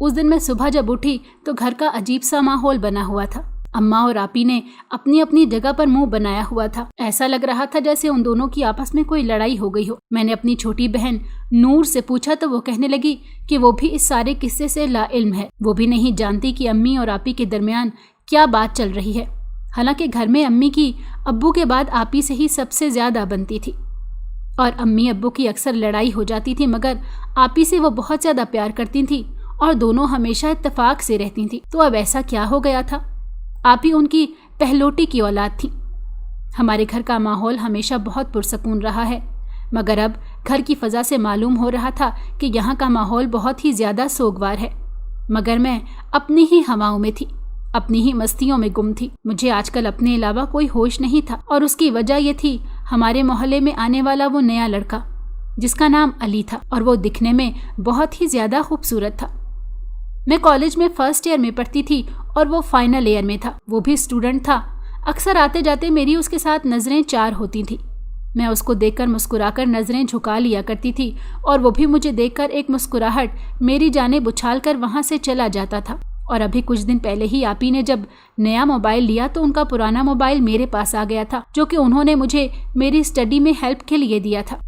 उस दिन मैं सुबह जब उठी तो घर का अजीब सा माहौल बना हुआ था। अम्मा और आपी ने अपनी अपनी जगह पर मुंह बनाया हुआ था। ऐसा लग रहा था जैसे उन दोनों की आपस में कोई लड़ाई हो गई हो। मैंने अपनी छोटी बहन नूर से पूछा तो वो कहने लगी कि वो भी इस सारे किस्से से लाइल्म है। वो भी नहीं जानती कि अम्मी और आपी के दरमियान क्या बात चल रही है। हालांकि घर में अम्मी की अब्बू के बाद आपी से ही सबसे ज्यादा बनती थी और अम्मी अब्बू की अक्सर लड़ाई हो जाती थी, मगर आपी से वो बहुत ज्यादा प्यार करती थी और दोनों हमेशा इत्तेफाक से रहती थी। तो अब ऐसा क्या हो गया था? आपी उनकी पहलोटी की औलाद थी। हमारे घर का माहौल हमेशा बहुत पुरसकून रहा है, मगर अब घर की फजा से मालूम हो रहा था कि यहाँ का माहौल बहुत ही ज्यादा सोगवार है। मगर मैं अपनी ही हवाओं में थी, अपनी ही मस्तियों में गुम थी। मुझे आजकल अपने अलावा कोई होश नहीं था और उसकी वजह ये थी हमारे मोहल्ले में आने वाला वो नया लड़का जिसका नाम अली था और वो दिखने में बहुत ही ज्यादा खूबसूरत था। मैं कॉलेज में फर्स्ट ईयर में पढ़ती थी और वो फाइनल ईयर में था। वो भी स्टूडेंट था। अक्सर आते जाते मेरी उसके साथ नजरें चार होती थी। मैं उसको देखकर मुस्कुराकर नजरें झुका लिया करती थी और वो भी मुझे देखकर एक मुस्कुराहट मेरी जानिब उछालकर वहां से चला जाता था। और अभी कुछ दिन पहले ही आपी ने जब नया मोबाइल लिया तो उनका पुराना मोबाइल मेरे पास आ गया था, जो कि उन्होंने मुझे मेरी स्टडी में हेल्प के लिए दिया था।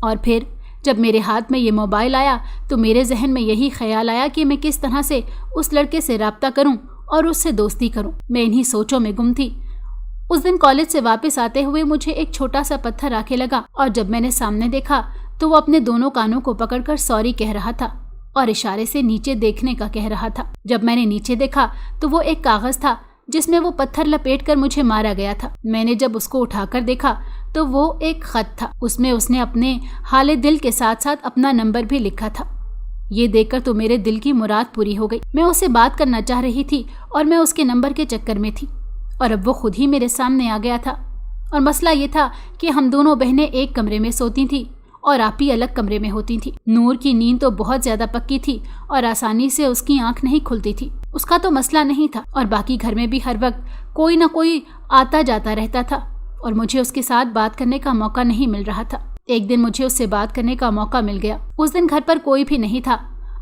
और फिर जब मेरे हाथ में ये मोबाइल आया तो मेरे जहन में यही ख्याल आया कि मैं किस तरह से उस लड़के से राब्ता करूं और उससे दोस्ती करूं। मैं इन्हीं सोचों में गुम थी। उस दिन कॉलेज से वापस आते हुए मुझे एक छोटा सा पत्थर आके लगा और जब मैंने सामने देखा तो वो अपने दोनों कानों को पकड़कर सॉरी कह रहा था और इशारे से नीचे देखने का कह रहा था। जब मैंने नीचे देखा तो वो एक कागज था जिसमें वो पत्थर लपेटकर मुझे मारा गया था। मैंने जब उसको उठाकर देखा तो वो एक खत था। उसमें उसने अपने हाले दिल के साथ साथ अपना नंबर भी लिखा था। ये देखकर तो मेरे दिल की मुराद पूरी हो गई। मैं उससे बात करना चाह रही थी और मैं उसके नंबर के चक्कर में थी और अब वो खुद ही मेरे सामने आ गया था। और मसला ये था कि हम दोनों बहनें एक कमरे में सोती थी और आपी अलग कमरे में होती थी। नूर की नींद तो बहुत ज्यादा पक्की थी और आसानी से उसकी आंख नहीं खुलती थी। उसका तो मसला नहीं था और बाकी घर में भी हर वक्त कोई ना कोई आता जाता रहता था और मुझे उसके साथ बात करने का मौका नहीं मिल रहा था। एक दिन मुझे उससे बात करने का मौका मिल गया। उस दिन घर पर कोई भी नहीं था।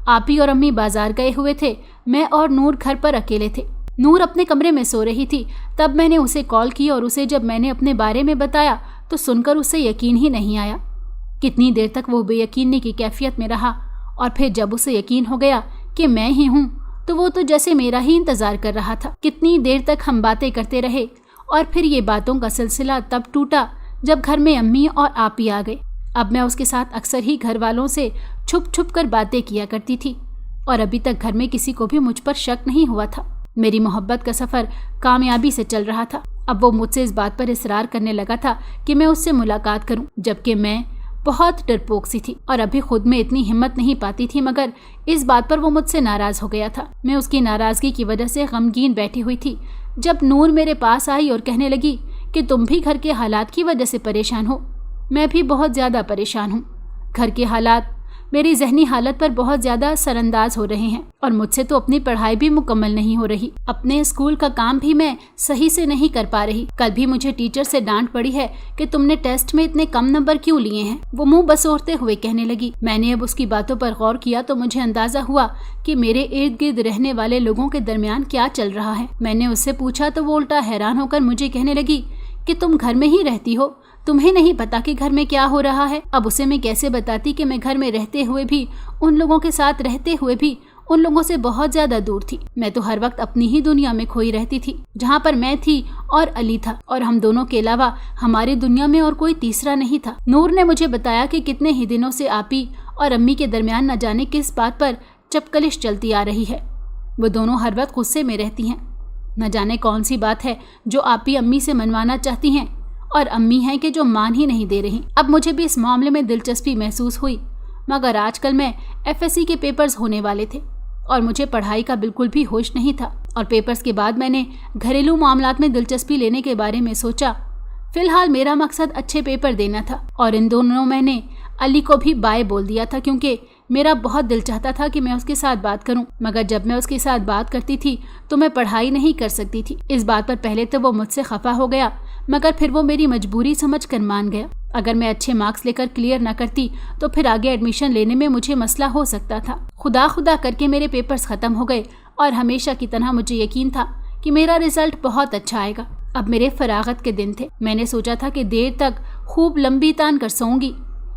आपी और अम्मी बाजार गए हुए थे। मैं और नूर घर पर अकेले थे। नूर अपने कमरे में सो रही थी। तब मैंने उसे कॉल की और उसे जब मैंने अपने बारे में बताया तो सुनकर उसे यकीन ही नहीं आया। कितनी देर तक वो बेयकीनी की कैफियत में रहा और फिर जब उसे यकीन हो गया कि मैं ही हूँ तो वो तो जैसे मेरा ही इंतजार कर रहा था। कितनी देर तक हम बातें करते रहे और फिर ये बातों का सिलसिला तब टूटा जब घर में अम्मी और आपी आ गए। अब मैं उसके साथ अक्सर ही घर वालों से छुप छुप कर बातें किया करती थी और अभी तक घर में किसी को भी मुझ पर शक नहीं हुआ था। मेरी मोहब्बत का सफ़र कामयाबी से चल रहा था। अब वो मुझसे इस बात पर इसरार करने लगा था कि मैं उससे मुलाकात करूं, जबकि मैं बहुत डरपोक सी थी और अभी खुद में इतनी हिम्मत नहीं पाती थी। मगर इस बात पर वो मुझसे नाराज़ हो गया था। मैं उसकी नाराज़गी की वजह से गमगीन बैठी हुई थी जब नूर मेरे पास आई और कहने लगी कि तुम भी घर के हालात की वजह से परेशान हो। मैं भी बहुत ज़्यादा परेशान हूँ। घर के हालात मेरी जहनी हालत पर बहुत ज़्यादा असरअंदाज हो रहे हैं और मुझसे तो अपनी पढ़ाई भी मुकम्मल नहीं हो रही। अपने स्कूल का काम भी मैं सही से नहीं कर पा रही। कल भी मुझे टीचर से डांट पड़ी है कि तुमने टेस्ट में इतने कम नंबर क्यों लिए हैं। वो मुंह बसोरते हुए कहने लगी। मैंने अब उसकी बातों पर गौर किया तो मुझे अंदाजा हुआ कि मेरे इर्द गिर्द रहने वाले लोगों के दरमियान क्या चल रहा है। मैंने उससे पूछा तो वो उल्टा हैरान होकर मुझे कहने लगी कि तुम घर में ही रहती हो, तुम्हें नहीं पता कि घर में क्या हो रहा है। अब उसे मैं कैसे बताती कि मैं घर में रहते हुए भी, उन लोगों के साथ रहते हुए भी उन लोगों से बहुत ज्यादा दूर थी। मैं तो हर वक्त अपनी ही दुनिया में खोई रहती थी, जहाँ पर मैं थी और अली था और हम दोनों के अलावा हमारी दुनिया में और कोई तीसरा नहीं था। नूर ने मुझे बताया कि कितने ही दिनों से आपी और अम्मी के दरमियान न जाने किस बात पर चपकलिश चलती आ रही है। वो दोनों हर वक्त गुस्से में रहती हैं। न जाने कौन सी बात है जो आपी अम्मी से मनवाना चाहती हैं और अम्मी हैं कि जो मान ही नहीं दे रही। अब मुझे भी इस मामले में दिलचस्पी महसूस हुई, मगर आजकल में एफएससी के पेपर्स होने वाले थे और मुझे पढ़ाई का बिल्कुल भी होश नहीं था और पेपर्स के बाद मैंने घरेलू मामलात में दिलचस्पी लेने के बारे में सोचा। फिलहाल मेरा मकसद अच्छे पेपर देना था और इन दोनों मैंने अली को भी बाय बोल दिया था क्योंकि मेरा बहुत दिल चाहता था कि मैं उसके साथ बात करूं। मगर जब मैं उसके साथ बात करती थी तो मैं पढ़ाई नहीं कर सकती थी। इस बात पर पहले तो वो मुझसे खफा हो गया, मगर फिर वो मेरी मजबूरी समझकर मान गया। अगर मैं अच्छे मार्क्स लेकर क्लियर न करती तो फिर आगे एडमिशन लेने में मुझे मसला हो सकता था। खुदा खुदा करके मेरे पेपर्स ख़त्म हो गए और हमेशा की तरह मुझे यकीन था कि मेरा रिजल्ट बहुत अच्छा आएगा। अब मेरे फरागत के दिन थे। मैंने सोचा था कि देर तक खूब लंबी तान कर सोऊंगी,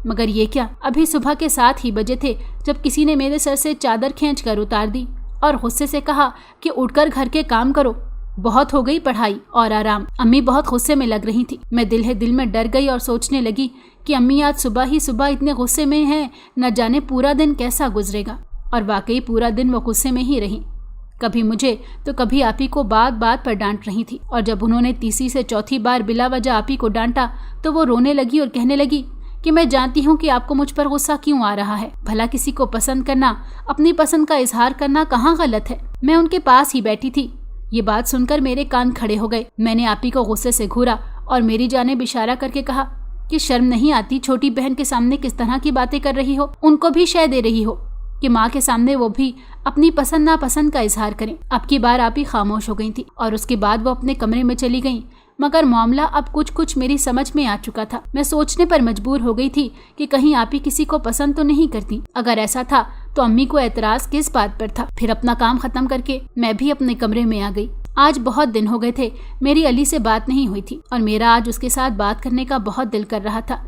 मगर ये क्या, अभी सुबह के 7 ही बजे थे जब किसी ने मेरे सर से चादर खींच कर उतार दी और गुस्से से कहा कि उठकर घर के काम करो, बहुत हो गई पढ़ाई और आराम। अम्मी बहुत गुस्से में लग रही थी। मैं दिल ही दिल में डर गई और सोचने लगी कि अम्मी आज सुबह ही सुबह इतने गुस्से में हैं, न जाने पूरा दिन कैसा गुजरेगा। और वाकई पूरा दिन वो गुस्से में ही रही। कभी मुझे तो कभी आपी को बात बात पर डांट रही थी, और जब उन्होंने तीसरी से चौथी बार बिला वजह आपी को डांटा तो वो रोने लगी और कहने लगी कि मैं जानती हूँ कि आपको मुझ पर गुस्सा क्यों आ रहा है। भला किसी को पसंद करना, अपनी पसंद का इजहार करना कहाँ गलत है। मैं उनके पास ही बैठी थी। ये बात सुनकर मेरे कान खड़े हो गए। मैंने आपी को गुस्से से घूरा और मेरी जानिब इशारा करके कहा कि शर्म नहीं आती, छोटी बहन के सामने किस तरह की बातें कर रही हो, उनको भी शय दे रही हो कि माँ के सामने वो भी अपनी पसंद नापसंद का इजहार करें। अब की बार आपी खामोश हो गई थी और उसके बाद वो अपने कमरे में चली गईं। मगर मामला अब कुछ कुछ मेरी समझ में आ चुका था। मैं सोचने पर मजबूर हो गई थी कि कहीं आपी किसी को पसंद तो नहीं करती। अगर ऐसा था तो अम्मी को एतराज किस बात पर था। फिर अपना काम खत्म करके मैं भी अपने कमरे में आ गई। आज बहुत दिन हो गए थे मेरी अली से बात नहीं हुई थी और मेरा आज उसके साथ बात करने का बहुत दिल कर रहा था।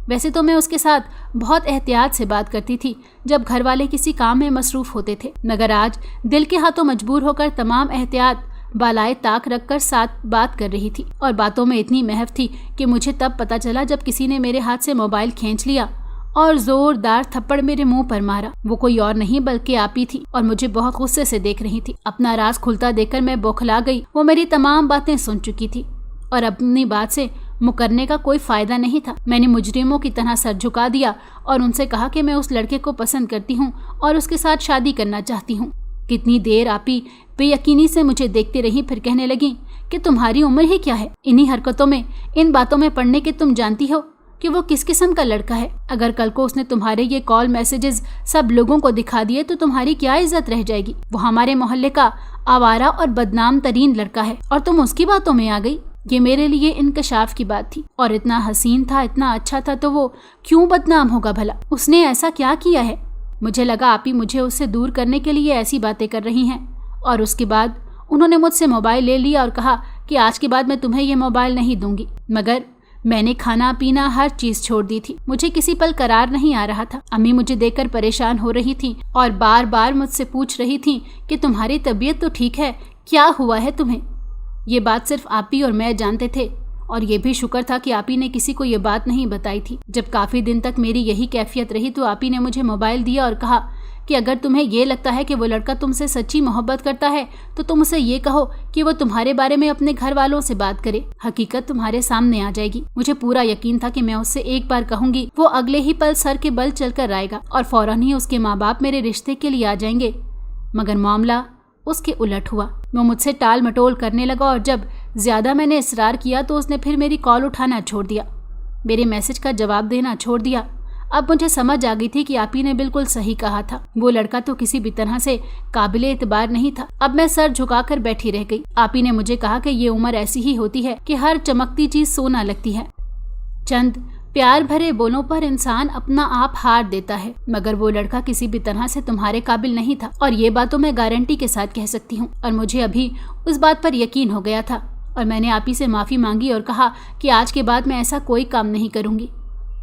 वैसे तो मैं उसके साथ बहुत एहतियात से बात करती थी जब घर वाले किसी काम में मसरूफ होते थे, मगर आज दिल के हाथों मजबूर होकर तमाम एहतियात बालाए ताक रखकर साथ बात कर रही थी। और बातों में इतनी महव थी कि मुझे तब पता चला जब किसी ने मेरे हाथ से मोबाइल खींच लिया और जोरदार थप्पड़ मेरे मुंह पर मारा। वो कोई और नहीं बल्कि आपी थी और मुझे बहुत गुस्से से देख रही थी। अपना राज खुलता देखकर मैं बौखला गई। वो मेरी तमाम बातें सुन चुकी थी और अपनी बात से मुकरने का कोई फायदा नहीं था। मैंने मुजरिमों की तरह सर झुका दिया और उनसे कहा कि मैं उस लड़के को पसंद करती हूँ और उसके साथ शादी करना चाहती हूँ। कितनी देर आपी बेयकीनी से मुझे देखती रही, फिर कहने लगी कि तुम्हारी उम्र ही क्या है, इन्हीं हरकतों में, इन बातों में पढ़ने के तुम जानती हो कि वो किस किस्म का लड़का है। अगर कल को उसने तुम्हारे ये कॉल मैसेजेस सब लोगों को दिखा दिए तो तुम्हारी क्या इज्जत रह जाएगी। वो हमारे मोहल्ले का आवारा और बदनाम तरीन लड़का है और तुम उसकी बातों में आ गई। ये मेरे लिए इंकशाफ की बात थी और इतना हसीन था, इतना अच्छा था, तो वो क्यों बदनाम होगा भला? उसने ऐसा क्या किया है? मुझे लगा आपी मुझे उससे दूर करने के लिए ऐसी बातें कर रही हैं। और उसके बाद उन्होंने मुझसे मोबाइल ले लिया और कहा कि आज के बाद मैं तुम्हें ये मोबाइल नहीं दूंगी। मगर मैंने खाना पीना हर चीज छोड़ दी थी। मुझे किसी पल करार नहीं आ रहा था। अम्मी मुझे देखकर परेशान हो रही थी और बार बार मुझसे पूछ रही थी कि तुम्हारी तबीयत तो ठीक है, क्या हुआ है तुम्हें? ये बात सिर्फ आपी और मैं जानते थे और ये भी शुक्र था कि आपी ने किसी को ये बात नहीं बताई थी। जब काफ़ी दिन तक मेरी यही कैफियत रही तो आपी ने मुझे मोबाइल दिया और कहा कि अगर तुम्हें ये लगता है कि वो लड़का तुमसे सच्ची मोहब्बत करता है तो तुम उसे ये कहो कि वो तुम्हारे बारे में अपने घर वालों से बात करे। हकीकत तुम्हारे सामने आ जाएगी। मुझे पूरा यकीन था कि मैं उससे एक बार कहूँगी, वो अगले ही पल सर के बल चलकर आएगा और फौरन ही उसके माँ बाप मेरे रिश्ते के लिए आ जाएंगे। मगर मामला उसके उलट हुआ। वो मुझसे टाल मटोल करने लगा और जब ज्यादा मैंने इसरार किया तो उसने फिर मेरी कॉल उठाना छोड़ दिया, मेरे मैसेज का जवाब देना छोड़ दिया। अब मुझे समझ आ गई थी कि आपी ने बिल्कुल सही कहा था। वो लड़का तो किसी भी तरह से काबिले एतबार नहीं था। अब मैं सर झुकाकर बैठी रह गई। आपी ने मुझे कहा कि ये उम्र ऐसी ही होती है कि हर चमकती चीज सोना लगती है। चंद प्यार भरे बोलों पर इंसान अपना आप हार देता है, मगर वो लड़का किसी भी तरह से तुम्हारे काबिल नहीं था और ये बात तो मैं गारंटी के साथ कह सकती हूँ। और मुझे अभी उस बात पर यकीन हो गया था और मैंने आपी से माफ़ी मांगी और कहा कि आज के बाद मैं ऐसा कोई काम नहीं करूँगी।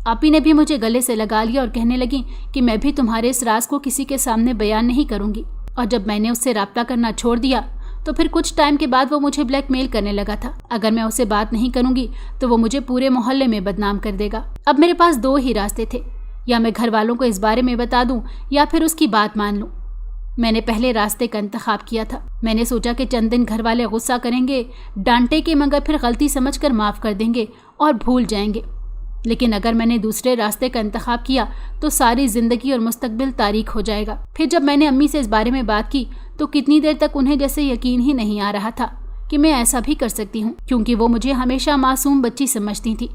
आपी ने भी मुझे गले से लगा लिया और कहने लगी कि मैं भी तुम्हारे इस राज को किसी के सामने बयान नहीं करूँगी। और जब मैंने उससे राब्ता करना छोड़ दिया तो फिर कुछ टाइम के बाद वो मुझे ब्लैकमेल करने लगा था। अगर मैं उससे बात नहीं करूंगी तो वो मुझे पूरे मोहल्ले में बदनाम कर देगा। अब मेरे पास 2 ही रास्ते थे, या मैं घर वालों को इस बारे में बता दूं या फिर उसकी बात मान लूं। मैंने पहले रास्ते का इंतखाब किया था। मैंने सोचा कि चंद दिन घर वाले गुस्सा करेंगे, डांटेंगे, मगर फिर गलती समझकर माफ़ कर देंगे और भूल जाएंगे। लेकिन अगर मैंने दूसरे रास्ते का इंतखाब किया तो सारी ज़िंदगी और मुस्तकबिल तारीख हो जाएगा। फिर जब मैंने अम्मी से इस बारे में बात की तो कितनी देर तक उन्हें जैसे यकीन ही नहीं आ रहा था कि मैं ऐसा भी कर सकती हूँ, क्योंकि वो मुझे हमेशा मासूम बच्ची समझती थी।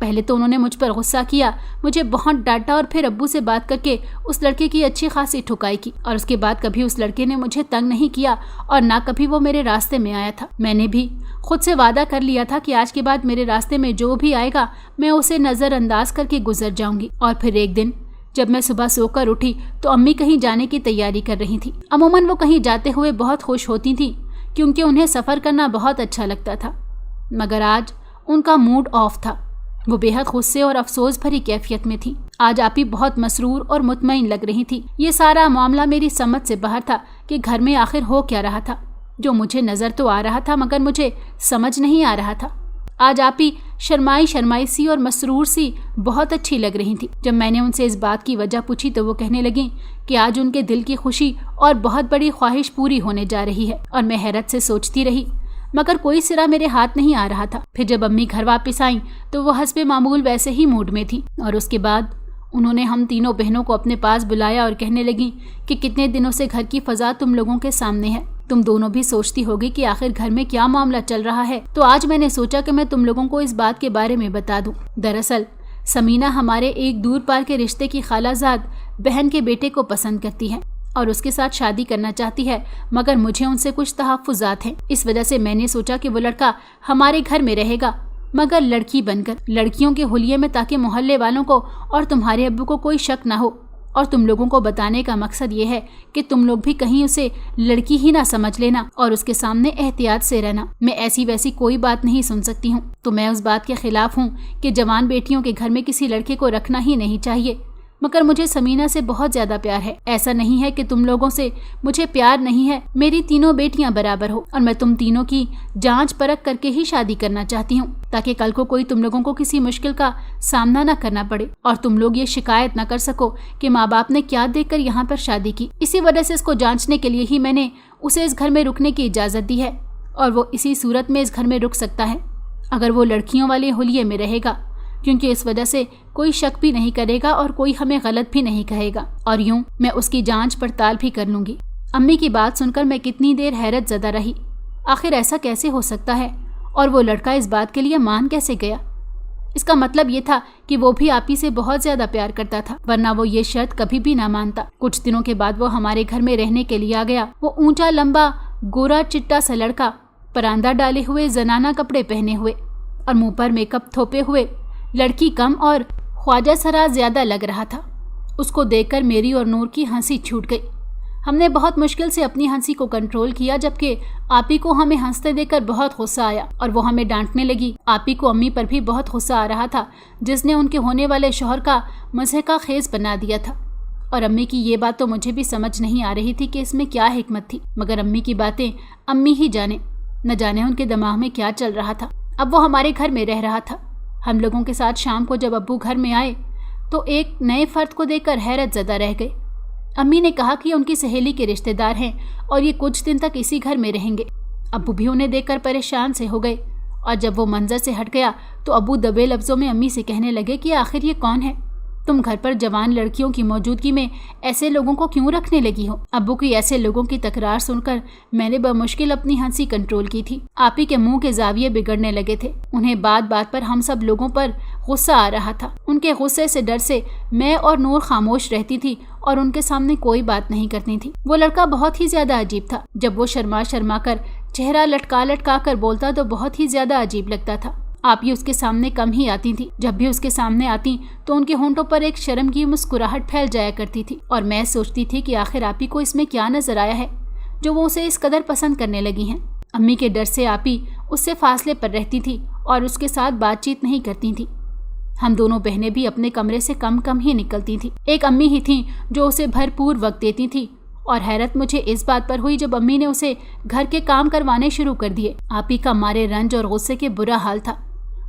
पहले तो उन्होंने मुझ पर गुस्सा किया, मुझे बहुत डांटा और फिर अब्बू से बात करके उस लड़के की अच्छी खासी ठुकाई की और उसके बाद कभी उस लड़के ने मुझे तंग नहीं किया और ना कभी वो मेरे रास्ते में आया था। मैंने भी खुद से वादा कर लिया था कि आज के बाद मेरे रास्ते में जो भी आएगा मैं उसे नज़रअंदाज करके गुजर जाऊंगी। और फिर एक दिन जब मैं सुबह सोकर उठी तो अम्मी कहीं जाने की तैयारी कर रही थी। अमूमन वो कहीं जाते हुए बहुत खुश होती थी क्योंकि उन्हें सफ़र करना बहुत अच्छा लगता था, मगर आज उनका मूड ऑफ था। वो बेहद गुस्से और अफसोस भरी कैफियत में थी। आज आपी बहुत मसरूर और मुतमईन लग रही थी। ये सारा मामला मेरी समझ से बाहर था कि घर में आखिर हो क्या रहा था, जो मुझे नज़र तो आ रहा था मगर मुझे समझ नहीं आ रहा था। आज आपी शर्माई सी और मसरूर सी बहुत अच्छी लग रही थी। जब मैंने उनसे इस बात की वजह पूछी तो वो कहने लगी कि आज उनके दिल की खुशी और बहुत बड़ी ख्वाहिश पूरी होने जा रही है। और मैं हैरत से सोचती रही मगर कोई सिरा मेरे हाथ नहीं आ रहा था। फिर जब अम्मी घर वापस आईं तो वो हस्बे मामूल वैसे ही मूड में थी और उसके बाद उन्होंने हम तीनों बहनों को अपने पास बुलाया और कहने लगी कि कितने दिनों से घर की फ़ज़ा तुम लोगों के सामने है। तुम दोनों भी सोचती होगी कि आखिर घर में क्या मामला चल रहा है, तो आज मैंने सोचा कि मैं तुम लोगों को इस बात के बारे में बता दूं। दरअसल समीना हमारे एक दूर पार के रिश्ते की खालाजाद बहन के बेटे को पसंद करती है और उसके साथ शादी करना चाहती है, मगर मुझे उनसे कुछ तहफ़्फ़ुज़ात हैं। इस वजह से मैंने सोचा कि वो लड़का हमारे घर में रहेगा, मगर लड़की बनकर, लड़कियों के हुलिये में, ताकि मोहल्ले वालों को और तुम्हारे अब्बू को कोई शक ना हो। और तुम लोगों को बताने का मकसद ये है कि तुम लोग भी कहीं उसे लड़की ही ना समझ लेना और उसके सामने एहतियात से रहना। मैं ऐसी वैसी कोई बात नहीं सुन सकती हूँ। तो मैं उस बात के खिलाफ हूँ कि जवान बेटियों के घर में किसी लड़के को रखना ही नहीं चाहिए, मगर मुझे समीना से बहुत ज़्यादा प्यार है। ऐसा नहीं है कि तुम लोगों से मुझे प्यार नहीं है। मेरी तीनों बेटियां बराबर हो और मैं तुम तीनों की जांच परख करके ही शादी करना चाहती हूँ, ताकि कल को कोई तुम लोगों को किसी मुश्किल का सामना न करना पड़े और तुम लोग ये शिकायत न कर सको कि माँ बाप ने क्या देखकर यहाँ पर शादी की। इसी वजह से इसको जाँचने के लिए ही मैंने उसे इस घर में रुकने की इजाज़त दी है और वो इसी सूरत में इस घर में रुक सकता है अगर वो लड़कियों वाले हुलिये में रहेगा, क्योंकि इस वजह से कोई शक भी नहीं करेगा और कोई हमें गलत भी नहीं कहेगा और यूं मैं उसकी जांच पड़ताल भी कर लूँगी। अम्मी की बात सुनकर मैं कितनी देर हैरत ज़दा रही। आखिर ऐसा कैसे हो सकता है और वो लड़का इस बात के लिए मान कैसे गया? इसका मतलब ये था कि वो भी आपी से बहुत ज़्यादा प्यार करता था, वरना वो ये शर्त कभी भी ना मानता। कुछ दिनों के बाद वो हमारे घर में रहने के लिए आ गया। वो ऊँचा लंबा गोरा चिट्टा सा लड़का, परांदा डाले हुए, जनाना कपड़े पहने हुए और मुँह पर मेकअप थोपे हुए, लड़की कम और ख्वाजा सरा ज़्यादा लग रहा था। उसको देखकर मेरी और नूर की हंसी छूट गई। हमने बहुत मुश्किल से अपनी हंसी को कंट्रोल किया, जबकि आपी को हमें हंसते देखकर बहुत गुस्सा आया और वो हमें डांटने लगी। आपी को अम्मी पर भी बहुत गुस्सा आ रहा था, जिसने उनके होने वाले शौहर का मज़े का खेज बना दिया था। और अम्मी की ये बात तो मुझे भी समझ नहीं आ रही थी कि इसमें क्या हिकमत थी, मगर अम्मी की बातें अम्मी ही जाने, न जाने उनके दिमाग में क्या चल रहा था। अब वो हमारे घर में रह रहा था। हम लोगों के साथ शाम को जब अब्बू घर में आए तो एक नए फर्द को देखकर हैरत ज़दा रह गए। अम्मी ने कहा कि उनकी सहेली के रिश्तेदार हैं और ये कुछ दिन तक इसी घर में रहेंगे। अब्बू भी उन्हें देखकर परेशान से हो गए और जब वो मंजर से हट गया तो अब्बू दबे लफ्ज़ों में अम्मी से कहने लगे कि आखिर ये कौन है? तुम घर पर जवान लड़कियों की मौजूदगी में ऐसे लोगों को क्यों रखने लगी हो? अब्बू की ऐसे लोगों की तकरार सुनकर मैंने बमुश्किल अपनी हंसी कंट्रोल की थी। आपी के मुंह के जाविये बिगड़ने लगे थे। उन्हें बात बात पर हम सब लोगों पर गुस्सा आ रहा था। उनके गुस्से से डर से मैं और नूर खामोश रहती थी और उनके सामने कोई बात नहीं करती थी। वो लड़का बहुत ही ज्यादा अजीब था। जब वो शर्मा कर चेहरा लटका कर बोलता तो बहुत ही ज्यादा अजीब लगता था। आप ही उसके सामने कम ही आती थी। जब भी उसके सामने आती तो उनके होंठों पर एक शर्म की मुस्कुराहट फैल जाया करती थी और मैं सोचती थी कि आखिर आप ही को इसमें क्या नजर आया है जो वो उसे इस कदर पसंद करने लगी हैं। अम्मी के डर से आप ही उससे फासले पर रहती थी और उसके साथ बातचीत नहीं करती थी। हम दोनों बहनें भी अपने कमरे से कम ही निकलती थी। एक अम्मी ही थी जो उसे भरपूर वक्त देती थी और हैरत मुझे इस बात पर हुई जब अम्मी ने उसे घर के काम करवाने शुरू कर दिए। आप ही का मारे रंज और गुस्से के बुरा हाल था।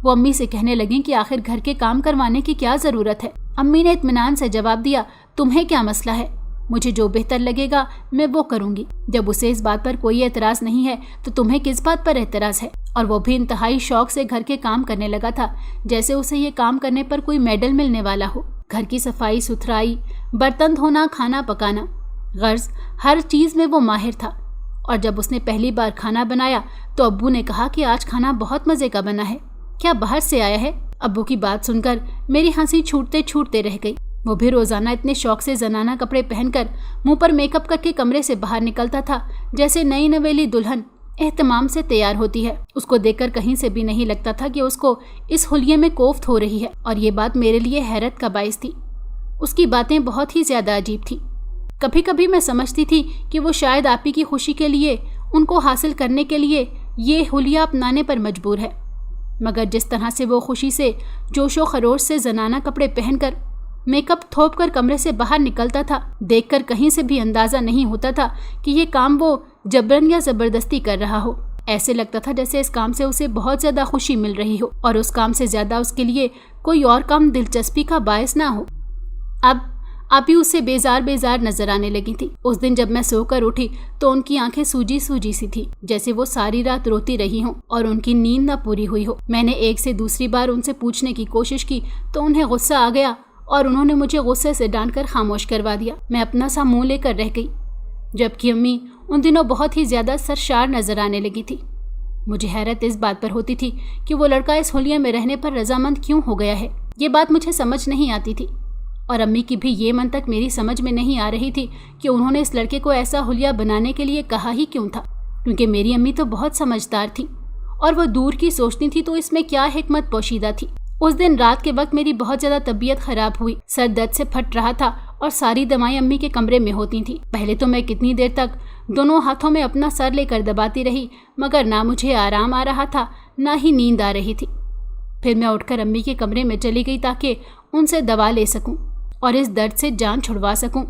वो अम्मी से कहने लगी कि आखिर घर के काम करवाने की क्या ज़रूरत है। अम्मी ने इत्मीनान से जवाब दिया, तुम्हें क्या मसला है? मुझे जो बेहतर लगेगा मैं वो करूँगी। जब उसे इस बात पर कोई एतराज़ नहीं है तो तुम्हें किस बात पर एतराज़ है? और वो भी इंतहाई शौक से घर के काम करने लगा था, जैसे उसे ये काम करने पर कोई मेडल मिलने वाला हो। घर की सफाई सुथराई, बर्तन धोना, खाना पकाना, गर्ज हर चीज़ में वो माहिर था। और जब उसने पहली बार खाना बनाया तो अब्बू ने कहा कि आज खाना बहुत मज़े का बना है। क्या बाहर से आया है? अब्बू की बात सुनकर मेरी हंसी छूटते छूटते रह गई। वो भी रोजाना इतने शौक से जनाना कपड़े पहनकर मुंह पर मेकअप करके कमरे से बाहर निकलता था जैसे नई नवेली दुल्हन एहतमाम से तैयार होती है। उसको देखकर कहीं से भी नहीं लगता था कि उसको इस हुलिये में कोफ्त हो रही है, और ये बात मेरे लिए हैरत का बाइस थी। उसकी बातें बहुत ही ज्यादा अजीब थी। कभी कभी मैं समझती थी कि वो शायद आपी की खुशी के लिए, उनको हासिल करने के लिए ये हुलिया अपनाने पर मजबूर है, मगर जिस तरह से वो खुशी से जोशो खरोश से जनाना कपड़े पहनकर मेकअप थोप कर कमरे से बाहर निकलता था, देखकर कहीं से भी अंदाजा नहीं होता था कि ये काम वो जबरन या जबरदस्ती कर रहा हो। ऐसे लगता था जैसे इस काम से उसे बहुत ज्यादा खुशी मिल रही हो और उस काम से ज्यादा उसके लिए कोई और काम दिलचस्पी का बायस ना हो। अब आपी उससे बेजार बेजार नजर आने लगी थी। उस दिन जब मैं सोकर उठी तो उनकी आंखें सूजी सूजी सी थी, जैसे वो सारी रात रोती रही हों और उनकी नींद ना पूरी हुई हो। मैंने एक से दूसरी बार उनसे पूछने की कोशिश की तो उन्हें गुस्सा आ गया और उन्होंने मुझे गुस्से से डांटकर खामोश करवा दिया। मैं अपना सा मुंह लेकर रह गई, जबकि अम्मी उन दिनों बहुत ही ज्यादा सरशार नजर आने लगी थी। मुझे हैरत इस बात पर होती थी कि वो लड़का इस हुलिये में रहने पर रजामंद क्यों हो गया है। ये बात मुझे समझ नहीं आती थी, और अम्मी की भी ये मन तक मेरी समझ में नहीं आ रही थी कि उन्होंने इस लड़के को ऐसा हुलिया बनाने के लिए कहा ही क्यों था, क्योंकि मेरी अम्मी तो बहुत समझदार थी और वो दूर की सोचती थी, तो इसमें क्या हिकमत पोशीदा थी। उस दिन रात के वक्त मेरी बहुत ज्यादा तबीयत खराब हुई, सर दर्द से फट रहा था और सारी दवाएं अम्मी के कमरे में होती थी। पहले तो मैं कितनी देर तक दोनों हाथों में अपना सर लेकर दबाती रही, मगर ना मुझे आराम आ रहा था ना ही नींद आ रही थी। फिर मैं उठकर अम्मी के कमरे में चली गई ताकि उनसे दवा ले सकूं और इस दर्द से जान छुड़वा सकूं।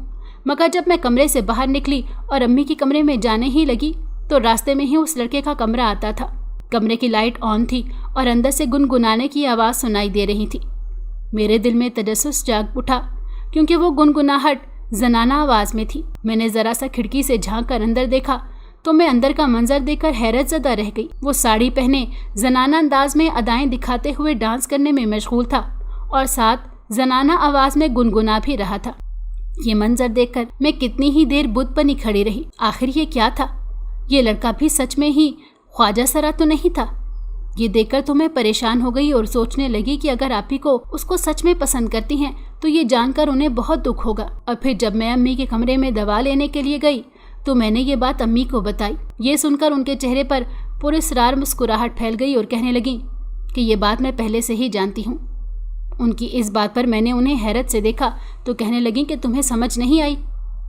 मगर जब मैं कमरे से बाहर निकली और अम्मी के कमरे में जाने ही लगी तो रास्ते में ही उस लड़के का कमरा आता था। कमरे की लाइट ऑन थी और अंदर से गुनगुनाने की आवाज़ सुनाई दे रही थी। मेरे दिल में तजस्सुस जाग उठा, क्योंकि वो गुनगुनाहट जनाना आवाज़ में थी। मैंने ज़रा सा खिड़की से झांक कर अंदर देखा तो मैं अंदर का मंजर देखकर हैरत ज़दा रह गई। वो साड़ी पहने जनाना अंदाज में अदाएं दिखाते हुए डांस करने में मशगूल था और साथ जनाना आवाज़ में गुनगुना भी रहा था। ये मंजर देखकर मैं कितनी ही देर बुत बनी खड़ी रही। आखिर ये क्या था? ये लड़का भी सच में ही ख्वाजा सरा तो नहीं था? ये देखकर तो मैं परेशान हो गई और सोचने लगी कि अगर आपी को उसको सच में पसंद करती हैं तो ये जानकर उन्हें बहुत दुख होगा। और फिर जब मैं अम्मी के कमरे में दवा लेने के लिए गई तो मैंने ये बात अम्मी को बताई। ये सुनकर उनके चेहरे पर पुरस्रार मुस्कुराहट फैल गई और कहने लगी कि ये बात मैं पहले से ही जानती हूँ। उनकी इस बात पर मैंने उन्हें हैरत से देखा तो कहने लगी कि तुम्हें समझ नहीं आई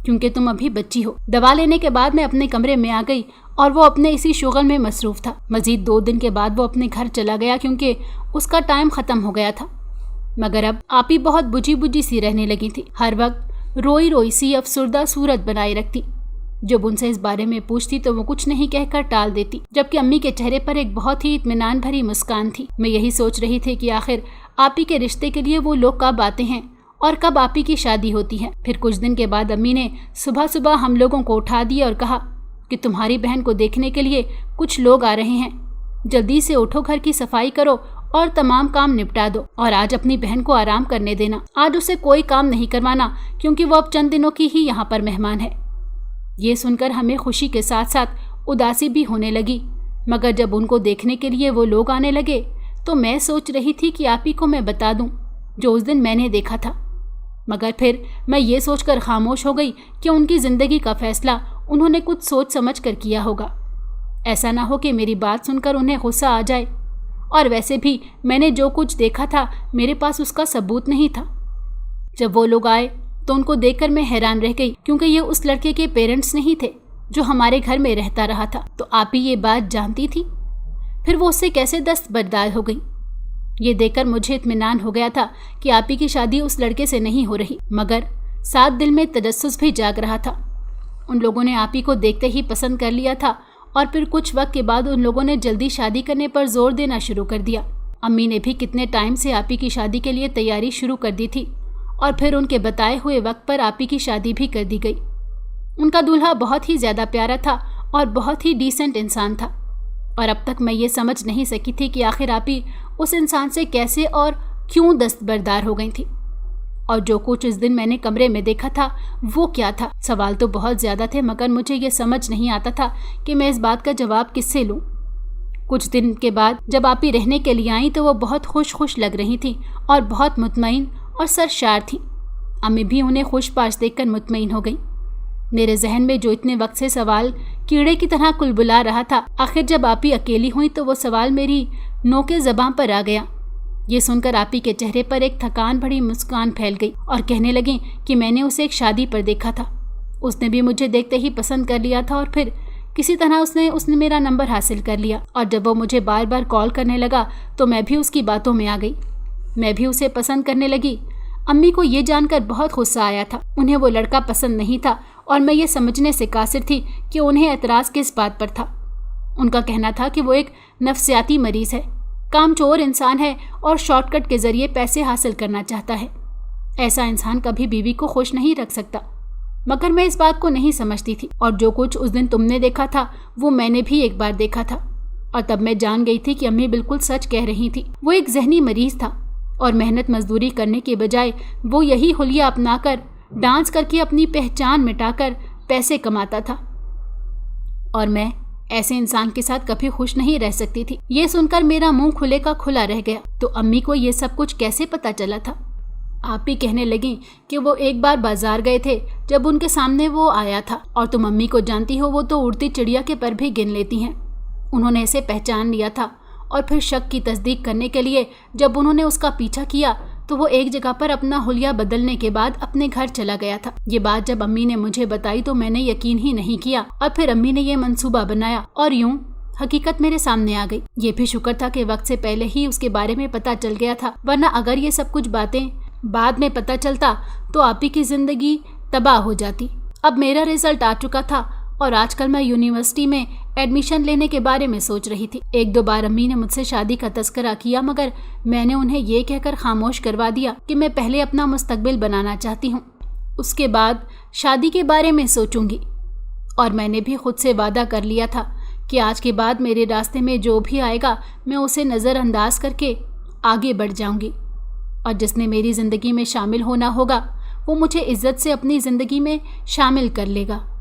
क्योंकि तुम अभी बच्ची हो। दवा लेने के बाद मैं अपने कमरे में आ गई और वो अपने इसी शुगल में मसरूफ था। मजीद 2 दिन के बाद वो अपने घर चला गया क्योंकि उसका टाइम ख़त्म हो गया था। मगर अब आपी बहुत बुझी बुझी सी रहने लगी थी। हर वक्त रोई रोई सी अफसुर्दा सूरत बनाए रखती। जब उनसे इस बारे में पूछती तो वो कुछ नहीं कहकर टाल देती, जबकि अम्मी के चेहरे पर एक बहुत ही इत्मीनान भरी मुस्कान थी। मैं यही सोच रही थी कि आखिर आपी के रिश्ते के लिए वो लोग कब आते हैं और कब आपी की शादी होती है। फिर कुछ दिन के बाद अम्मी ने सुबह सुबह हम लोगों को उठा दिया और कहा कि तुम्हारी बहन को देखने के लिए कुछ लोग आ रहे हैं, जल्दी से उठो, घर की सफाई करो और तमाम काम निपटा दो और आज अपनी बहन को आराम करने देना। आज उसे कोई काम नहीं करवाना क्योंकि वो अब चंद दिनों की ही यहाँ पर मेहमान है। ये सुनकर हमें खुशी के साथ साथ उदासी भी होने लगी, मगर जब उनको देखने के लिए वो लोग आने लगे तो मैं सोच रही थी कि आपी को मैं बता दूं जो उस दिन मैंने देखा था। मगर फिर मैं ये सोचकर खामोश हो गई कि उनकी ज़िंदगी का फैसला उन्होंने कुछ सोच समझ कर किया होगा। ऐसा ना हो कि मेरी बात सुनकर उन्हें गुस्सा आ जाए, और वैसे भी मैंने जो कुछ देखा था मेरे पास उसका सबूत नहीं था। जब वो लोग आए तो उनको देखकर मैं हैरान रह गई क्योंकि ये उस लड़के के पेरेंट्स नहीं थे जो हमारे घर में रहता रहा था। तो आपी ये बात जानती थी, फिर वो उससे कैसे दस्तबरदार हो गई। ये देखकर मुझे इत्मीनान हो गया था कि आपी की शादी उस लड़के से नहीं हो रही, मगर साथ दिल में तजस्सुस भी जाग रहा था। उन लोगों ने आपी को देखते ही पसंद कर लिया था और फिर कुछ वक्त के बाद उन लोगों ने जल्दी शादी करने पर जोर देना शुरू कर दिया। अम्मी ने भी कितने टाइम से आपी की शादी के लिए तैयारी शुरू कर दी थी और फिर उनके बताए हुए वक्त पर आपी की शादी भी कर दी गई। उनका दूल्हा बहुत ही ज़्यादा प्यारा था और बहुत ही डिसेंट इंसान था, और अब तक मैं ये समझ नहीं सकी थी कि आखिर आपी उस इंसान से कैसे और क्यों दस्तबरदार हो गई थी। और जो कुछ इस दिन मैंने कमरे में देखा था वो क्या था? सवाल तो बहुत ज़्यादा थे, मगर मुझे ये समझ नहीं आता था कि मैं इस बात का जवाब किससे लूँ। کچھ دن کے بعد جب آپی رہنے کے لیے آئیں تو وہ بہت خوش لگ رہی تھیں اور بہت مطمئن اور سرشار تھیں۔ امی بھی انہیں خوش پاش دیکھ کر مطمئن ہو گئیں۔ میرے ذہن میں جو اتنے وقت سے سوال کیڑے کی طرح کلبلا رہا تھا، آخر جب آپی اکیلی ہوئیں تو وہ سوال میری نوکے زبان پر آ گیا۔ یہ سن کر آپی کے چہرے پر ایک تھکان بھری مسکان پھیل گئی اور کہنے لگیں کہ میں نے اسے ایک شادی پر دیکھا تھا، اس نے بھی مجھے دیکھتے ہی پسند کر لیا تھا اور پھر کسی طرح اس نے میرا نمبر حاصل کر لیا، اور جب وہ مجھے بار بار کال کرنے لگا تو میں بھی اس کی باتوں میں آ گئی، میں بھی اسے پسند کرنے لگی۔ امی کو یہ جان کر بہت غصہ آیا تھا، انہیں وہ لڑکا پسند نہیں تھا اور میں یہ سمجھنے سے قاصر تھی کہ انہیں اعتراض کس بات پر تھا۔ ان کا کہنا تھا کہ وہ ایک نفسیاتی مریض ہے، کام چور انسان ہے اور شارٹ کٹ کے ذریعے پیسے حاصل کرنا چاہتا ہے۔ ایسا انسان کبھی بیوی کو خوش نہیں رکھ سکتا، مگر میں اس بات کو نہیں سمجھتی تھی، اور جو کچھ اس دن تم نے دیکھا تھا وہ میں نے بھی ایک بار دیکھا تھا، اور تب میں جان گئی تھی کہ امی بالکل سچ کہہ رہی تھی۔ وہ ایک ذہنی مریض تھا اور محنت مزدوری کرنے کے بجائے وہ یہی حلیہ اپنا کر ڈانس کر کے اپنی پہچان مٹا کر پیسے کماتا تھا، اور میں ایسے انسان کے ساتھ کبھی خوش نہیں رہ سکتی تھی۔ یہ سن کر میرا منہ کھلے کا کھلا رہ گیا۔ تو امی کو یہ سب کچھ کیسے پتا چلا تھا؟ آپ بھی کہنے لگیں کہ وہ ایک بار بازار گئے تھے جب ان کے سامنے وہ آیا تھا، اور تم امی کو جانتی ہو، وہ تو اڑتی چڑیا کے پر بھی گن لیتی ہیں۔ انہوں نے اسے پہچان لیا تھا، اور پھر شک کی تصدیق کرنے کے لیے جب انہوں نے اس کا پیچھا کیا تو وہ ایک جگہ پر اپنا حلیہ بدلنے کے بعد اپنے گھر چلا گیا تھا۔ یہ بات جب امی نے مجھے بتائی تو میں نے یقین ہی نہیں کیا، اور پھر امی نے یہ منصوبہ بنایا اور یوں حقیقت میرے سامنے آ گئی۔ یہ بھی شکر تھا کہ وقت سے پہلے ہی اس کے بارے میں پتہ چل گیا تھا، ورنہ اگر یہ سب کچھ باتیں بعد میں پتہ چلتا تو آپی کی زندگی تباہ ہو جاتی۔ اب میرا رزلٹ آ چکا تھا اور آج کل میں یونیورسٹی میں ایڈمیشن لینے کے بارے میں سوچ رہی تھی۔ ایک دو بار امی نے مجھ سے شادی کا تذکرہ کیا، مگر میں نے انہیں یہ کہہ کر خاموش کروا دیا کہ میں پہلے اپنا مستقبل بنانا چاہتی ہوں، اس کے بعد شادی کے بارے میں سوچوں گی۔ اور میں نے بھی خود سے وعدہ کر لیا تھا کہ آج کے بعد میرے راستے میں جو بھی آئے گا میں اسے نظر انداز کر کے آگے بڑھ جاؤں گی، اور جس نے میری زندگی میں شامل ہونا ہوگا وہ مجھے عزت سے اپنی زندگی میں شامل کر لے گا۔